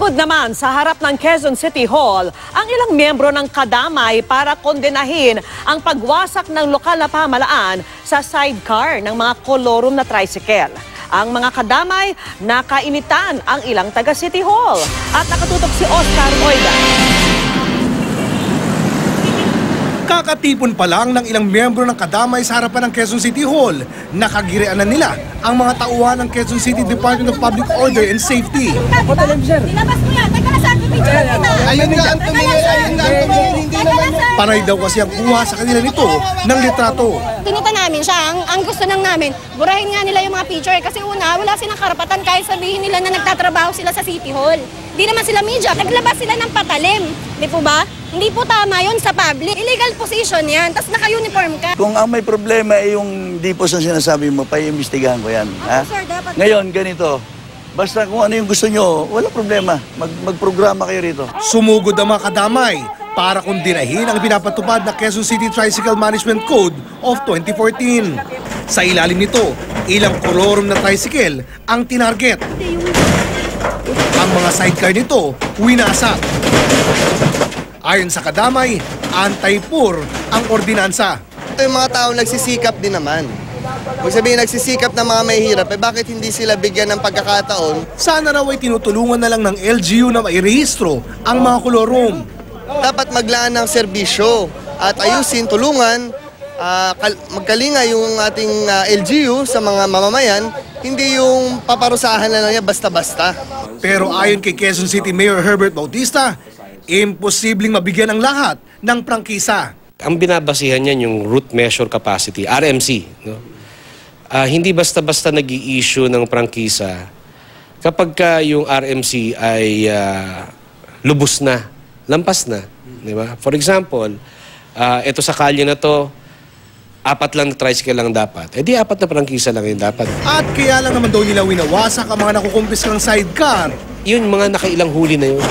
Sumugod naman sa harap ng Quezon City Hall ang ilang miyembro ng kadamay para kondenahin ang pagwasak ng lokal na pamahalaan sa sidecar ng mga kolorum na tricycle. Ang mga kadamay nakainitan ang ilang taga City Hall at nakatutok si Oscar Oida. Kakatipon pa lang ng ilang miyembro ng kadamay sa harapan ng Quezon City Hall, nakagirian na nila ang mga tauhan ng Quezon City Department of Public Order and Safety. Nilabas mo yan, teka lang sa picture kita. Ayun nga ang tumingin, hindi naman. Panay daw kasi ang kuha sa kanila nito ng litrato. Tinita namin siya, ang gusto lang namin, burahin nga nila yung mga picture kasi una, wala silang karapatan kahit sabihin nila na nagtatrabaho sila sa City Hall. Hindi naman sila media, naglabas sila ng patalim, di po ba? Hindi po tama yon sa public. Illegal position yan, tapos naka-uniform ka. Kung ang may problema ay yung di po sa sinasabi mo, paiimbestigahan ko yan. Ha? Sir, dapat... Ngayon, ganito, basta kung ano yung gusto nyo, wala problema. Magprograma kayo rito. Sumugod ang mga kadamay para kondinahin ang pinapatupad na Quezon City Tricycle Management Code of 2014. Sa ilalim nito, ilang kolorum na tricycle ang tinarget. Ang mga sidecar nito, winasak. Ayon sa kadamay, anti-poor ang ordinansa. Ito yung mga tao nagsisikap din naman. Kung sabihin nagsisikap na mga mahihirap, bakit hindi sila bigyan ng pagkakataon? Sana raw ay tinutulungan na lang ng LGU na mairehistro ang mga kolorum. Dapat maglaan ng serbisyo at ayusin, tulungan, magkalinga yung ating LGU sa mga mamamayan, hindi yung paparusahan na lang niya basta-basta. Pero ayon kay Quezon City Mayor Herbert Bautista, imposibleng mabigyan ang lahat ng prangkisa. Ang binabasihan niyan yung route measure capacity, RMC. No? Hindi basta-basta nag-i-issue ng prangkisa kapag ka yung RMC ay lubos na, lampas na. Di ba? For example, ito sa kalye na to, 4 lang na tricycle lang dapat. Eh di 4 na prangkisa lang yung dapat. At kaya lang naman daw nila winawasak ang mga nakukumpis ng sidecar. Yun, mga nakailang huli na yun.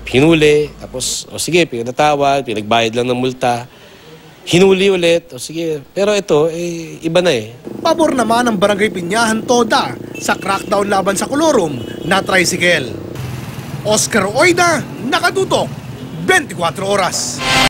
Hinuli, tapos, o sige, pinatawag, pinagbayad lang ng multa. Hinuli ulit, o sige. Pero ito, iba na eh. Pabor naman ang Barangay Pinyahan Toda sa crackdown laban sa kolorum na tricycle. Oscar Oida, nakatutok, 24 oras.